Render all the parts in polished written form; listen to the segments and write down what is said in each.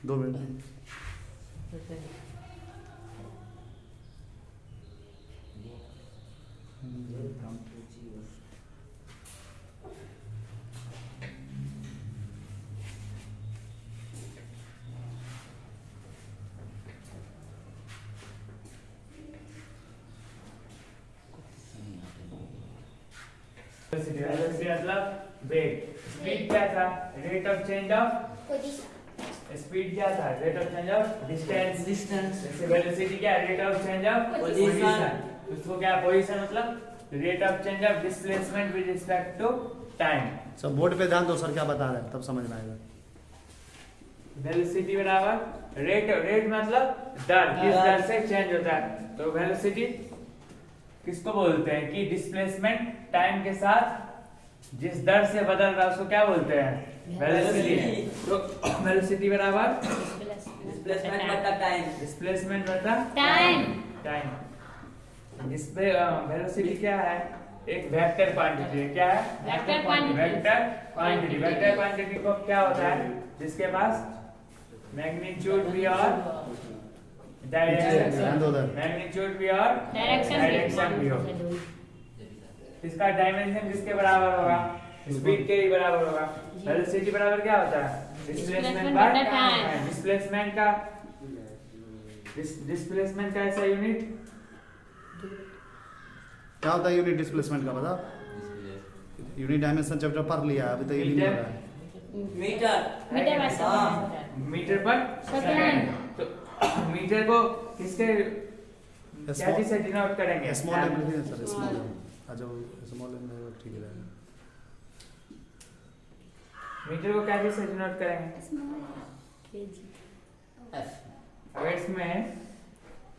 2 minute. Velocity मतलब वेग। Speed क्या था? Rate of change of position. Speed क्या था? Rate of change of distance. Distance. जैसे वेलोसिटी क्या? Rate of change of position. उसको क्या पोजीशन मतलब rate of change of displacement with respect to time. सब बोर्ड पे ध्यान दो, सर क्या बता रहे हैं, तब समझ में आएगा। वेलोसिटी बराबर रेट। रेट मतलब दर, किस दर से चेंज होता है। तो वेलोसिटी किसको बोलते हैं कि डिस्प्लेसमेंट टाइम के साथ जिस दर से बदल रहा है उसको क्या बोलते हैं? वेलोसिटी। तो वेलोसिटी बराबर डिस्प्लेसमेंट बटा टाइम। डिस्प्लेसमेंट बटा टाइम। टाइम। डिस्प्ले वेलोसिटी क्या है? एक वेक्टर क्वांटिटी है। क्या है? Vector quantity. Vector quantity. Vector quantity को क्या होता है? जिसके पास मैग्नीट्यूड भी और ध्यान दो उधर। मैग्नीट्यूड भी और डायरेक्शन भी हो। इसका डायमेंशन किसके बराबर होगा? स्पीड के ही बराबर होगा। वेलोसिटी बराबर क्या होता है? Displacement by time. डिस्प्लेसमेंट का ऐसा यूनिट क्या होता है यूनिट डिस्प्लेसमेंट का, बता। यूनिट डायमेंशन चैप्टर पढ़ लिया, अभी तो ये भी नहीं हो रहा है। Metre. Metre by second. Metre पर सेकंड। तो मीटर को किसके क्या चीज से डिनोट करेंगे? स्मॉल एम लिखिए ना सर, स्मॉल एम। अच्छा स्मॉल एम में ठीक रहेगा। मीटर को क्या चीज से डिनोट करेंगे? अगर इसमें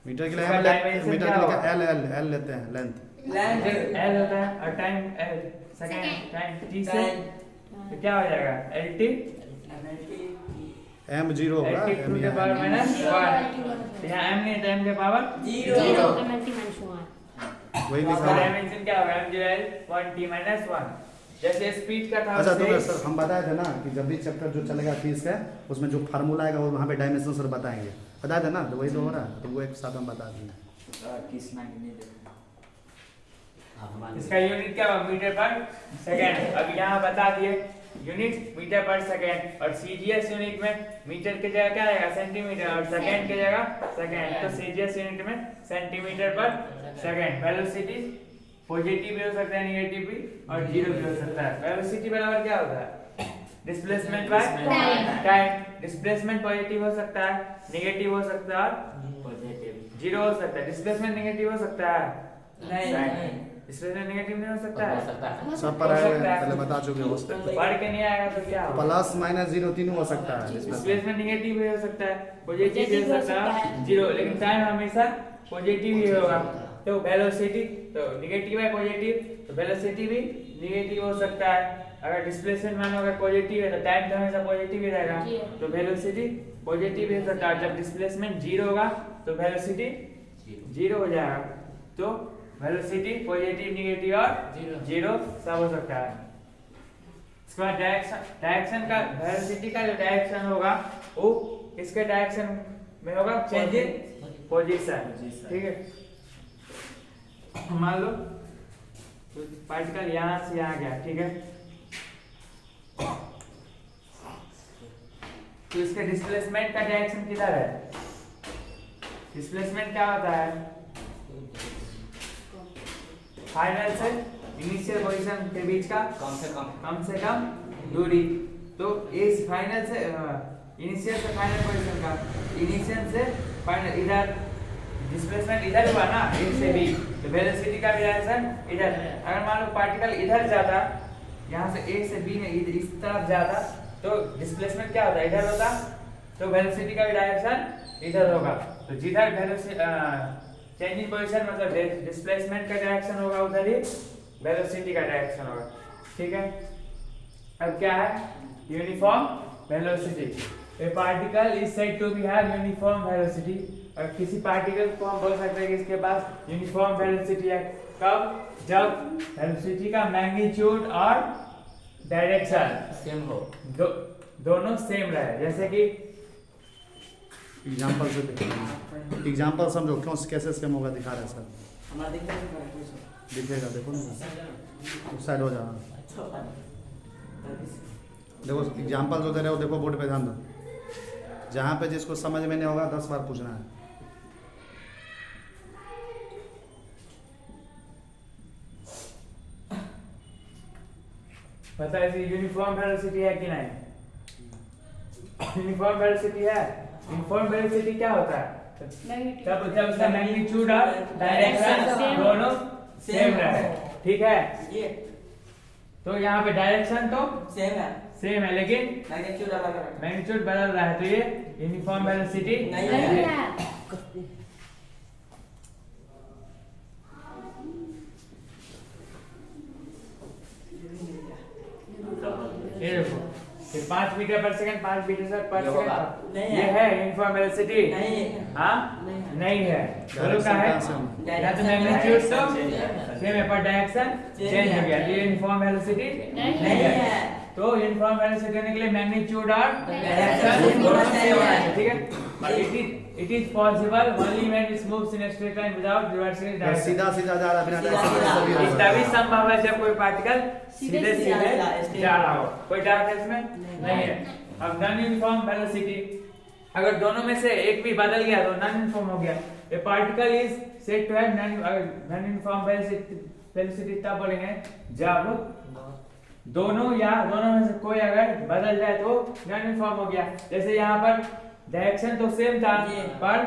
मीटर के लिए इसका एम dimension मीटर क्या के होगा? लिए एल लेते हैं, लेंथ। लेंथ। एल होता है और time L second Second. Time T से तो क्या हो जाएगा? एल टी एम 0 होगा, L T M to the power minus 1। यहाँ एम नहीं, टाइम के power zero. Zero MLT minus 1। वही लिखा इसका है। डायमेंशन क्या होगा? एम जो है 1 टी माइनस 1। जैसे स्पीड का था अच्छा तो उससे सर हम बताए थे ना कि जब भी चैप्टर जो चलेगा 30 का, उसमें जो फार्मूला आएगा वो वहाँ पे डायमेंशन सर बताएंगे, बताए थे ना, तो वही तो हो रहा है, तो वो एक साथ हम बता देंगे। इसका यूनिट क्या होगा? मीटर पर सेकंड। अब यहाँ बता दिए यूनिट मीटर पर सेकंड। और सीजीएस यूनिट में मीटर की जगह क्या आएगा? सेंटीमीटर। और सेकंड की जगह सेकंड। तो सीजीएस यूनिट में सेंटीमीटर पर सेकंड। वेलोसिटी पॉजिटिव भी हो सकता है, नेगेटिव भी, और जीरो भी हो सकता है। वेलोसिटी बराबर क्या होता है? Displacement by time. Displacement positive हो सकता है, नेगेटिव हो सकता है, जीरो हो सकता है। डिस्प्लेसमेंट नेगेटिव हो सकता है, नहीं। डिस्प्लेसमेंट नेगेटिव नहीं हो सकता है। सब पर आए हुए हैं, पहले बता चुके हो। बढ़ के नहीं आएगा तो क्या होगा? प्लस माइनस 0 तीनों हो सकता है। डिस्प्लेसमेंट नेगेटिव भी हो सकता है, पॉजिटिव भी हो सकता है, जीरो। लेकिन टाइम हमेशा पॉजिटिव ही होगा। तो वेलोसिटी तो नेगेटिव है, पॉजिटिव, तो वेलोसिटी भी नेगेटिव हो सकता है। अगर डिस्प्लेसमेंट मानो अगर पॉजिटिव है तो टाइम तो हमेशा पॉजिटिव ही रहेगा, तो वेलोसिटी पॉजिटिव ही हो सकता है। जब डिस्प्लेसमेंट जीरो होगा तो वेलोसिटी जीरो हो जाएगा। तो वेलोसिटी पॉजिटिव, नेगेटिव और जीरो सब हो सकता है। इसके बाद डायरेक्शन का, वेलोसिटी का जो डायरेक्शन होगा वो किसके डायरेक्शन में होगा? Change in position. ठीक है, मान लो तो पार्टिकल यहाँ से यहाँ गया, ठीक है, तो इसके डिस्प्लेसमेंट का डायरेक्शन किधर है? डिस्प्लेसमेंट क्या होता है? फाइनल से इनिशियल पोजीशन के बीच का कम से कम दूरी। तो इस फाइनल से इनिशियल से फाइनल पोजीशन का, इनिशियल से फाइनल इधर डिस्प्लेसमेंट इधर हुआ ना, ए से बी, तो वेलोसिटी का डायरेक्शन इधर। अगर मान लो पार्टिकल इधर जाता, यहाँ से ए से बी में इस तरफ जाता, तो डिस्प्लेसमेंट क्या होता? इधर होता, तो वेलोसिटी का भी डायरेक्शन इधर होगा। तो जिधर वेलोसिटी चेंज इन पोजीशन मतलब डिस्प्लेसमेंट का डायरेक्शन होगा, उधर ही वेलोसिटी का डायरेक्शन होगा। ठीक है, अब क्या है? Uniform velocity. A particle is said to be have uniform velocity. और किसी पार्टिकल को हम बोल सकते हैं कि इसके पास यूनिफॉर्म वेलोसिटी है। कब? जब वेलोसिटी का मैग्नीट्यूड और डायरेक्शन सेम हो, दोनों सेम रहे। जैसे कि एग्जाम्पल से देखो, एग्जाम्पल समझो क्यों कैसे स्कैम होगा दिखा रहे हैं सर। हमारा दिखता है कुछ दिखेगा देखो ना, उस साइड हो जाओ। देखो एग्जाम्पल जो दे रहे हो, देखो बोर्ड पे ध्यान दो, जहाँ पे जिसको समझ में नहीं होगा 10 बार पूछना है। पता है यूनिफॉर्म वेलोसिटी है कि नहीं? यूनिफॉर्म वेलोसिटी है। यूनिफॉर्म वेलोसिटी क्या होता है? जब जब उसका मैग्नीट्यूड और डायरेक्शन Same. दोनों सेम रहे, ठीक है? ये तो यहाँ पे डायरेक्शन तो सेम है, सेम है, लेकिन मैग्नीट्यूड अलग है। मैग्नीट्यूड बदल रहा है, तो ये यूनिफॉर्म वेलोसिटी नहीं नहीं है। है। ये देखो, ये 5 मीटर पर सेकंड, 5 मीटर पर ये होगा। सेकंड, नहीं ये है। है यूनिफॉर्म वेलोसिटी। नहीं है। हाँ, नहीं है। नहीं है। दोनों का है, या तो मैग्नीट्यूड तो सेम है पर डायरेक्शन चेंज हो गया, तो ये यूनिफॉर्म वेलोसिटी नहीं नहीं है। है। तो यूनिफॉर्म वेलोसिटी होने के लिए मैग्नीट्यूड और Direction डायरेक्शन दोनों दोनों सेम होना चाहिए, same ठीक है? और it is possible only when it moves in a straight line without reversing its बस direction। सीधा सीधा जा रहा है बिना सीधा डायरेक्शन सीधा। के, तभी होगा। तभी संभव है जब कोई पार्टिकल सीधे सीधे सीधे सीधे जा रहा हो। कोई डार्क है इसमें? नहीं है। अब नॉन यूनिफॉर्म वेलोसिटी, अगर दोनों में से एक भी बदल गया तो नॉन यूनिफॉर्म हो गया। A particle is said to have non uniform velocity तब बोलेंगे जब दोनों या दोनों में से कोई अगर बदल जाए तो नॉन यूनिफॉर्म हो गया। जैसे यहाँ पर डायरेक्शन तो सेम था जी। पर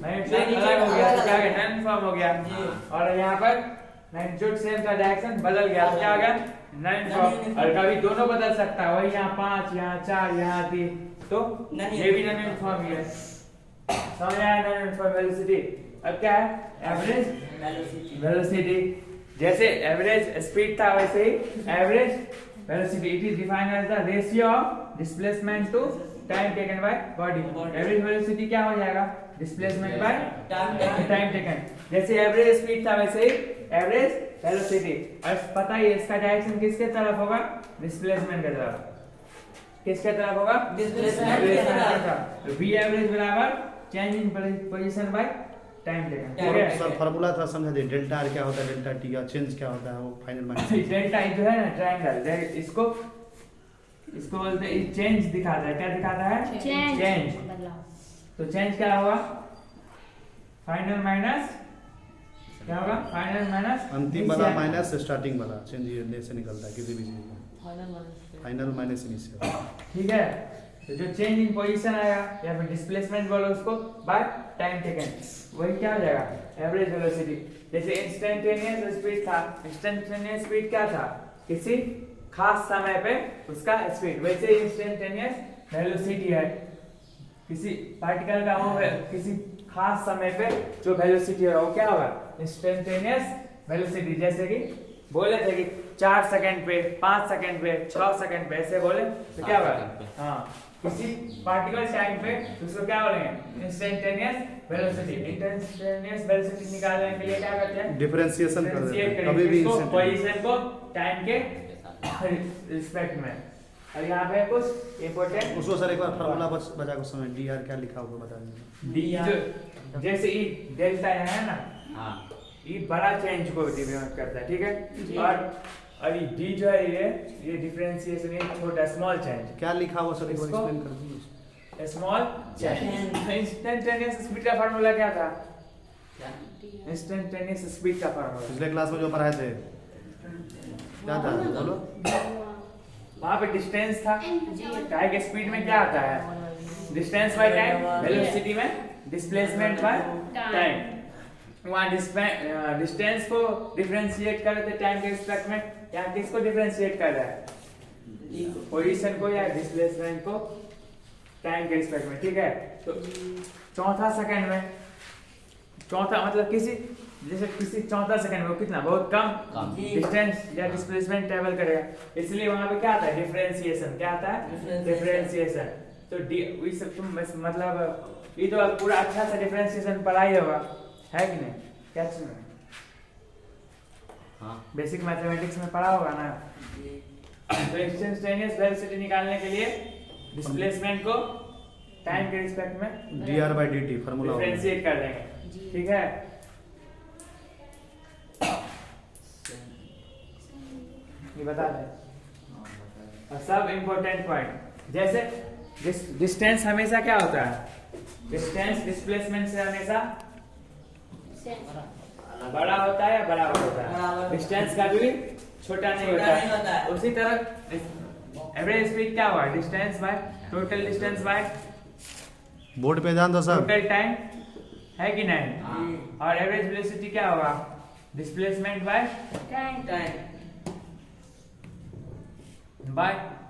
मैग्नीट्यूड अलग हो गया, तो क्या हो गया? नॉन यूनिफॉर्म हो गया। जी। और यहाँ पर मैग्नीट्यूड सेम था, डायरेक्शन बदल गया, तो क्या हो गया? Non uniform. और कभी दोनों बदल सकता है, वही यहाँ 5, यहाँ 4, यहाँ 3, तो नहीं। ये भी नॉन यूनिफॉर्म ही है। समझ आया नॉन यूनिफॉर्म वेलोसिटी? अब क्या है? Average velocity. वेलोसिटी। जैसे एवरेज स्पीड था वैसे ही average velocity, it is defined as the ratio of displacement to time taken by body. Average velocity क्या हो जाएगा? Displacement by time taken. जैसे एवरेज स्पीड था वैसे ही एवरेज वेलोसिटी। और पता ही है इसका डायरेक्शन किसके तरफ होगा? डिस्प्लेसमेंट की तरफ। किसके तरफ होगा? डिस्प्लेसमेंट की तरफ। तो v एवरेज बराबर change in position by time taken, ठीक और है? सर फार्मूला था समझा दे, डेल्टा आर क्या होता है, डेल्टा टी का चेंज क्या होता है, वो फाइनल माइनस। डेल्टा जो है ना ट्रायंगल, इसको बोलते हैं चेंज दिखाता है। क्या दिखाता है? चेंज। बदलाव। तो चेंज क्या होगा? फाइनल माइनस क्या होगा? फाइनल माइनस अंतिम वाला माइनस स्टार्टिंग वाला, चेंज ये से निकलता है किसी भी चीज में। Final minus initial. ठीक है? तो जो चेंज इन पोजीशन आएगा या फिर डिस्प्लेसमेंट बोलो उसको बाय टाइम टेकन, वही क्या हो जाएगा? Average velocity. जैसे इंस्टेंटेनियस स्पीड था, इंस्टेंटेनियस स्पीड क्या था? किसी खास समय पे उसका स्पीड, वैसे इंस्टेंटेनियस वेलोसिटी है किसी पार्टिकल का, वो किसी खास समय पे जो वेलोसिटी है वो क्या होगा? Instantaneous velocity. जैसे कि बोले थे कि 4 सेकंड पे, 5 सेकंड पे, 6 सेकंड पे, ऐसे बोले तो क्या होगा? हाँ, किसी पार्टिकल टाइम पे उसको क्या बोलेंगे? Instantaneous velocity. इंस्टेंटेनियस वेलोसिटी निकालने के लिए क्या करते हैं? डिफरेंशिएशन कर देते हैं कभी भी पोजीशन को टाइम के रिस्पेक्ट में। और यहाँ पे कुछ इंपॉर्टेंट उसको सर एक बार फार्मूला बचा को समझ, डी आर क्या लिखा होगा बता दीजिए। डी जैसे ई डेल्टा है ना, हाँ। ये बड़ा चेंज को रिप्रेजेंट करता है, ठीक है? और ये डी जो है ये डिफरेंशिएशन, ये छोटा स्मॉल चेंज। क्या लिखा हुआ सर एक बार इसको- एक्सप्लेन कर दीजिए। Small change. इंस्टेंटेनियस स्पीड का फार्मूला क्या था? इंस्टेंटेनियस स्पीड का फार्मूला पिछले क्लास में जो पढ़ाए थे क्या था बोलो। वहाँ पे डिस्टेंस था, टाइम के स्पीड में क्या आता है? डिस्टेंस बाय टाइम, वेलोसिटी में डिस्प्लेसमेंट बाय टाइम। वहाँ डिस्टेंस को डिफरेंशिएट कर रहे थे टाइम के रिस्पेक्ट में, यहाँ किसको डिफरेंशिएट कर रहा है? पोजीशन को या डिस्प्लेसमेंट को टाइम के रिस्पेक्ट में, ठीक है? तो चौथा सेकंड में, चौथा मतलब किसी जैसे किसी चौथा सेकंड में वो कितना बहुत कम डिस्टेंस या डिस्प्लेसमेंट ट्रेवल करेगा, इसलिए वहां पे क्या आता है? डिफरेंशिएशन। क्या आता है? डिफरेंशिएशन। तो ये सब तुम मतलब ये तो पूरा अच्छा से डिफरेंशिएशन पढ़ा ही होगा, है कि नहीं? क्या चीज में? हाँ। बेसिक मैथमेटिक्स में पढ़ा होगा ना। तो इंस्टेंटेनियस वेलोसिटी निकालने के लिए डिस्प्लेसमेंट को टाइम के रिस्पेक्ट में dr/dt फार्मूला होगा। डिफरेंशिएट कर देंगे, जी। ठीक है। ये बता दें। और सब इम्पोर्टेंट पॉइंट, जैसे डिस्टेंस हमेशा क्या होता है, डिस्टेंस डिस्प्लेसमेंट से हमेशा बड़ा होता है या बराबर होता है। बराबर। डिस्टेंस का भी छोटा नहीं छोटा नहीं होता होता है। है। उसी तरह एवरेज स्पीड क्या हुआ, distance by total distance by board पे ध्यान दो सब। टोटल टाइम, है कि नहीं। और एवरेज वेलोसिटी क्या होगा, डिस्प्लेसमेंट बाय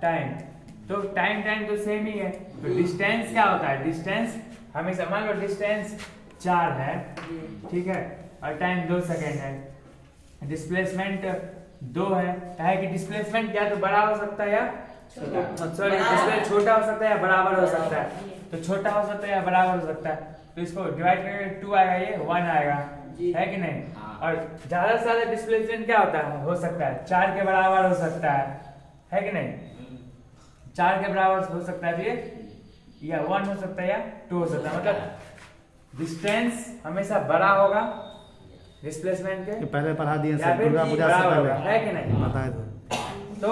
टाइम। तो टाइम तो सेम ही है। तो डिस्टेंस क्या होता है, डिस्टेंस हमेशा, मान लो डिस्टेंस 4 है, ठीक है, और टाइम 2 सेकेंड है। डिस्प्लेसमेंट 2 है कि डिस्प्लेसमेंट या तो बड़ा हो सकता है या सॉरी डिस्प्लेसमेंट छोटा हो सकता है या बराबर हो सकता है। तो छोटा हो सकता है या बराबर हो सकता है, तो इसको डिवाइड करेंगे 2 आएगा, ये 1 आएगा, है कि नहीं। और ज्यादा से ज्यादा डिस्प्लेसमेंट क्या होता है, हो सकता है 4 के बराबर हो सकता है कि नहीं। 4 के बराबर हो सकता है, ये या 1 हो सकता है या 2 हो सकता है। मतलब डिस्टेंस हमेशा बड़ा होगा डिस्प्लेसमेंट के, ये पहले पढ़ा दिए या सर, फिर दुर्गा पूजा से बराबर होगा, पहले है कि नहीं। बताए थे। तो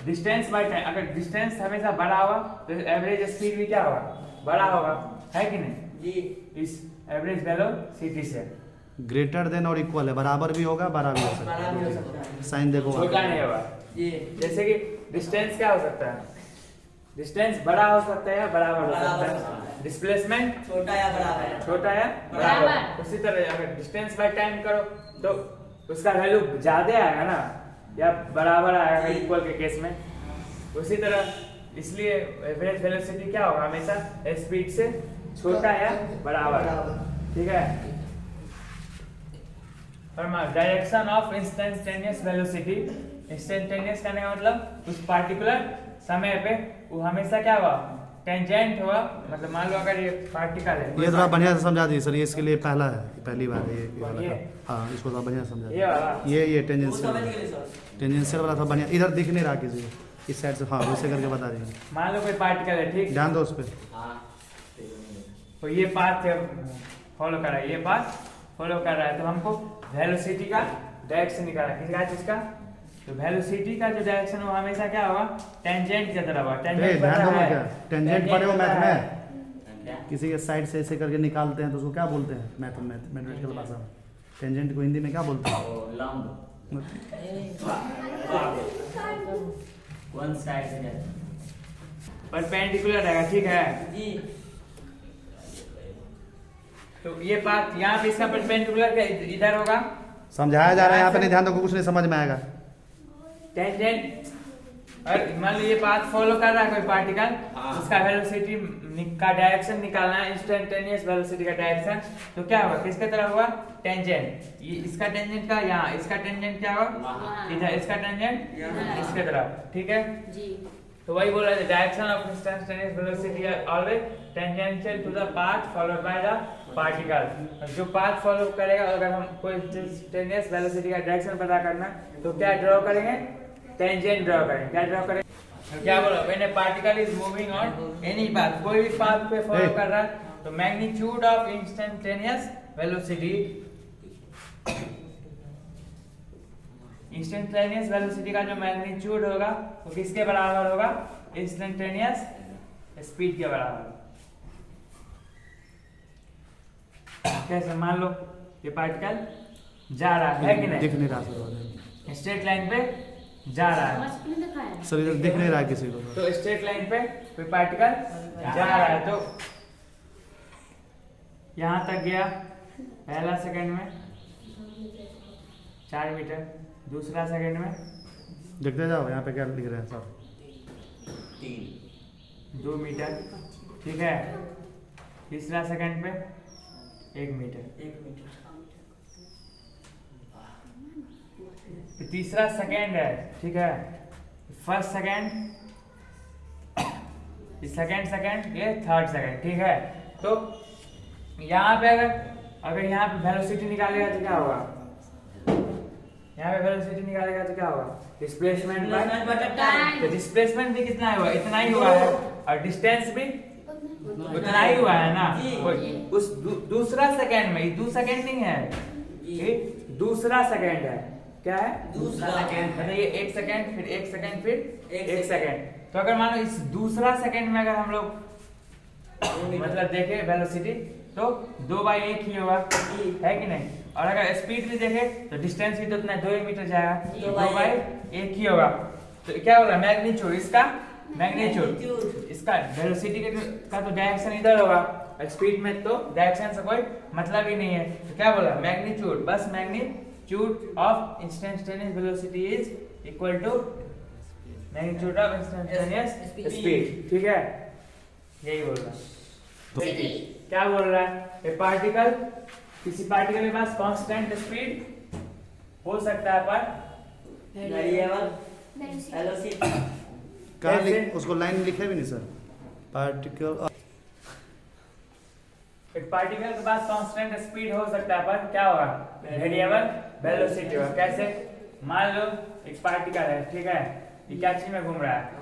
डिस्टेंस बाय टाइम, अगर डिस्टेंस हमेशा बड़ा होगा तो एवरेज स्पीड भी क्या होगा, बड़ा होगा, है कि नहीं। इस एवरेज वेलोसिटी से ग्रेटर देन और इक्वल है, बराबर भी होगा, बड़ा भी हो सकता बड़ा भी हो है। सकता है। साइन देखो छोटा नहीं होगा। जैसे कि डिस्टेंस क्या हो सकता है, डिस्टेंस बड़ा हो सकता है या बराबर हो बराबर सकता हो सकता है। है। डिस्प्लेसमेंट छोटा या बराबर। छोटा या बराबर। बराबर। उसी तरह अगर डिस्टेंस बाय टाइम करो तो उसका वैल्यू ज्यादा आएगा ना, या बराबर आएगा इक्वल के केस में। उसी तरह इसलिए एवरेज वेलोसिटी क्या होगा, हमेशा स्पीड से छोटा या बराबर, ठीक है। Direction of instantaneous velocity, instantaneous करने का मतलब उस पार्टिकुलर समय पे वो हमेशा क्या हुआ, टेंजेंट हुआ। मतलब मान लो अगर ये पार्टिकल है, ये थोड़ा बढ़िया से समझा दी सर, ये इसके लिए पहला है, पहली बार है ये वाला ये? था। हाँ, इसको थोड़ा बढ़िया से समझा ये वाला? दिया। ये वो टेंजेंशियल समझ गए सर। टेंजेंशियल वाला था बढ़िया, इधर दिख नहीं रहा किसी को, इस साइड से। हाँ, वैसे करके बता रही है, मान लो कोई पार्टिकल है, ठीक। ध्यान दो उस पर। तो ये पाथ फॉलो कर रहा है, ये पाथ फॉलो कर रहा है, तो हमको वेलोसिटी का डायरेक्शन निकालना है। किसका, जिसका, तो वेलोसिटी का जो डायरेक्शन वो हमेशा क्या होगा, टेंजेंट की तरह होगा। टेंजेंट ध्यान दो पता है, क्या, टेंजेंट पढ़े हो पता मैथ है। में, किसी के साइड से ऐसे करके निकालते हैं तो उसको क्या बोलते हैं मैथमेटिकल भाषा में, टेंजेंट को हिंदी में क्या बोलते हैं। वन साइड से परपेंडिकुलर रहेगा, ठीक है। जी। तो ये पाथ यहाँ पे इसका परपेंडिकुलर इधर होगा, समझाया जा रहा है यहाँ पे, नहीं ध्यान दो, कुछ नहीं समझ में आएगा। टेंजेंट। और मान लो ये पाथ फॉलो कर रहा है कोई पार्टिकल, उसका वेलोसिटी का डायरेक्शन निकालना है, इंस्टेंटेनियस वेलोसिटी का डायरेक्शन। तो क्या होगा, किसके तरफ हुआ, टेंजेंट। ये इसका टेंजेंट का यहाँ, इसका टेंजेंट क्या होगा इधर, इसका टेंजेंट इसके तरफ, ठीक है। जी। तो वही बोल रहे थे, direction of instantaneous velocity are always tangential to the path followed by the particle. जो पाथ फॉलो करेगा, अगर हम कोई इंस्टेंटेनियस वेलोसिटी का डायरेक्शन पता करना तो क्या ड्रॉ करेंगे, टेंजेंट ड्रॉ करेंगे। क्या ड्रॉ करेंगे, तो क्या बोलो, when A particle is moving on any path, कोई भी पाथ पे फॉलो कर रहा है, तो magnitude of instantaneous velocity, instantaneous velocity का जो मैग्नीट्यूड होगा वो किसके बराबर होगा, इंस्टेंटेनियस स्पीड के बराबर। कैसे, मान लो ये पार्टिकल जा रहा है कि दिख नहीं, नहीं रहा सर, स्ट्रेट लाइन पे जा रहा है। समझ क्यों दिखाया? सर इधर दिख नहीं रहा किसी को। तो स्ट्रेट लाइन पे कोई पार्टिकल जा रहा है, तो यहाँ तक गया पहला सेकंड में 4 मीटर, दूसरा सेकंड में देखते जाओ यहाँ पे क्या लिख रहे हैं सर, 2 मीटर, ठीक है। तीसरा सेकंड पे 1 मीटर। एक मिनट। तीसरा सेकंड है, ठीक है। फर्स्ट सेकंड, सेकंड, ये थर्ड सेकंड, ठीक है। तो यहाँ पे अगर यहाँ पे वेलोसिटी निकालेगा तो क्या होगा, यहाँ पे वेलोसिटी निकालेगा तो क्या होगा, डिस्प्लेसमेंट बाय, तो डिस्प्लेसमेंट भी कितना हुआ, इतना ही हुआ है, और डिस्टेंस भी उतना ही हुआ है ना। जी। उस दूसरा सेकंड में, 2 सेकंड नहीं है, ये दूसरा सेकंड है। क्या है? दूसरा सेकंड। मतलब ये 1 सेकंड, फिर 1 सेकंड, फिर एक 1 सेकंड। तो अगर मानो इस दूसरा सेकंड में अगर हम लोग मतलब देखें वेलोसिटी, तो 2/1 ही होगा, है कि नहीं? और अगर स्पीड भी देखें तो डिस्टेंस भी तो उतना 2 मीटर जाएगा, 2/1 ही होगा। तो क्या होगा? मैग्नीट्यूड, इसका मैग्नीट्यूड, इसका वेलोसिटी का तो डायरेक्शन इधर होगा, स्पीड में तो डायरेक्शन से कोई मतलब ही नहीं है। तो क्या बोला? मैग्नीट्यूड, बस magnitude of instantaneous velocity is equal to magnitude of instantaneous speed. ठीक है, यही बोल रहा है। क्या बोल रहा है? ए पार्टिकल, किसी पार्टिकल के पास कांस्टेंट स्पीड हो सकता है पर वेरिएबल वेलोसिटी। कहाँ कैसे? उसको लाइन लिखे भी नहीं सर। पार्टिकल एक पार्टिकल के पास कांस्टेंट स्पीड हो सकता है पर क्या होगा? वेरिएबल वेलोसिटी होगा। कैसे? मान लो एक पार्टिकल है, ठीक है, ये क्या चीज में घूम रहा है?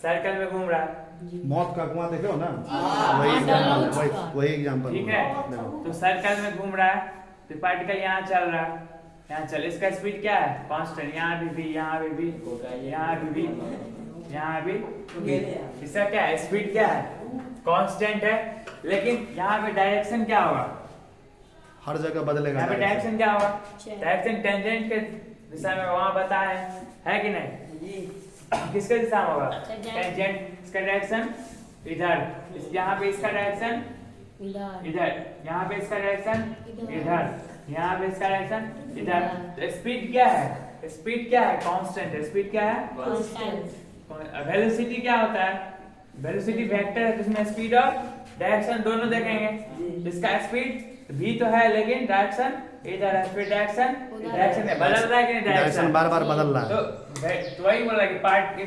सर्कल में घूम रहा है, मौत का कुआं देखे हो ना, हाँ, वही हाँ, एग्जाम्पल, डालो वही एग्जाम्पल। ठीक है। तो सर्कल में घूम रहा है, तो पार्टिकल यहाँ चल रहा है, यहाँ चल, इसका स्पीड क्या है? कांस्टेंट। यहाँ भी, यहाँ भी, यहाँ भी, यहाँ भी, इसका क्या है? स्पीड क्या है? कांस्टेंट है। लेकिन यहाँ पे डायरेक्शन क्या होगा? हर जगह बदलेगा। यहाँ पे डायरेक्शन क्या होगा? अच्छा। डायरेक्शन टेंजेंट के दिशा में वहां बताए, है कि नहीं? किसके दिशा में होगा? टेंजेंट। इसका डायरेक्शन इधर, यहाँ पे इसका डायरेक्शन इधर, यहाँ पे इसका डायरेक्शन इधर, यहाँ पे इसका डायरेक्शन इधर। तो स्पीड क्या है? स्पीड क्या है? कांस्टेंट है। स्पीड क्या है? वेलोसिटी क्या होता है? वेलोसिटी वेक्टर है, जिसमें स्पीड और डायरेक्शन दोनों देखेंगे। इसका स्पीड भी तो है, लेकिन डायरेक्शन इधर है, फिर डायरेक्शन बदल रहा है कि नहीं? डायरेक्शन बार बार बदल रहा है। तो वही बोला कि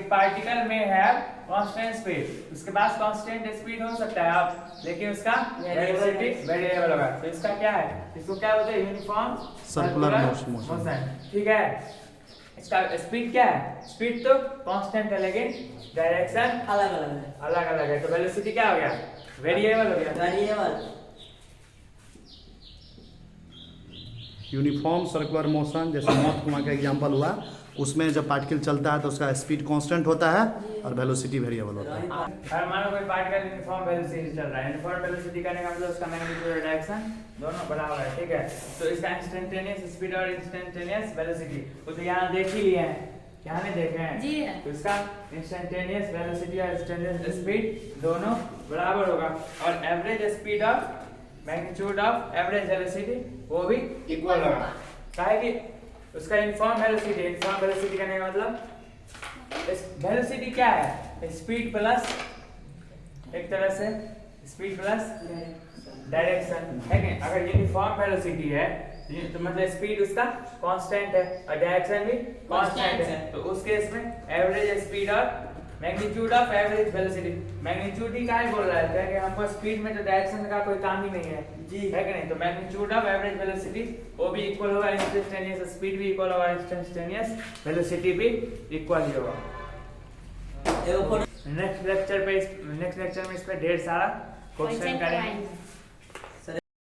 पार्टिकल में है कांस्टेंट स्पीड, उसके पास कांस्टेंट स्पीड हो सकता है आप, लेकिन उसका वेलोसिटी वेरिएबल होगा। तो इसका क्या है? इसको क्या बोलते हैं? Uniform circular motion. ठीक है। इसका स्पीड क्या है? स्पीड तो कांस्टेंट है, लेकिन डायरेक्शन अलग अलग है। अलग अलग है। तो वेलोसिटी क्या हो गया? वेरिएबल हो गया। वेरिएबल यूनिफॉर्म सर्कुलर मोशन, जैसे मौत कुआं का एग्जांपल हुआ, उसमें जब पार्टिकल चलता है तो उसका स्पीड कांस्टेंट होता है और वेलोसिटी वेरिएबल होता है। हर मानो कोई पार्टिकल यूनिफॉर्म वेलोसिटी चल रहा है, यूनिफॉर्म वेलोसिटी करने का मतलब उसका मैग्नीट्यूड और डायरेक्शन दोनों बराबर है, ठीक है। तो इसका इंस्टेंटेनियस स्पीड और इंस्टेंटेनियस वेलोसिटी वो तो यहाँ देख ही लिए हैं, यहाँ नहीं देखे हैं जी है। तो इसका इंस्टेंटेनियस वेलोसिटी और इंस्टेंटेनियस स्पीड दोनों बराबर होगा, और एवरेज स्पीड और मैग्नीट्यूड ऑफ एवरेज वेलोसिटी वो भी इक्वल होगा। काहे कि उसका यूनिफॉर्म वेलोसिटी करने का मतलब वेलोसिटी क्या है? स्पीड प्लस एक तरह से स्पीड प्लस डायरेक्शन, है कि अगर यूनिफॉर्म वेलोसिटी है तो मतलब स्पीड उसका कांस्टेंट है और डायरेक्शन भी कांस्टेंट है। तो उस केस में एवरेज स्पीड और magnitude of average velocity, magnitude ही काहे बोल रहा है कि हमको स्पीड में तो डायरेक्शन का कोई काम ही नहीं है जी, है कि नहीं। तो मैग्नीट्यूड ऑफ एवरेज वेलोसिटी वो भी इक्वल होगा, इंस्टेंटेनियस स्पीड भी इक्वल होगा, इंस्टेंटेनियस वेलोसिटी भी इक्वल ही होगा। नेक्स्ट लेक्चर में इस पे ढेर सारा क्वेश्चन करेंगे।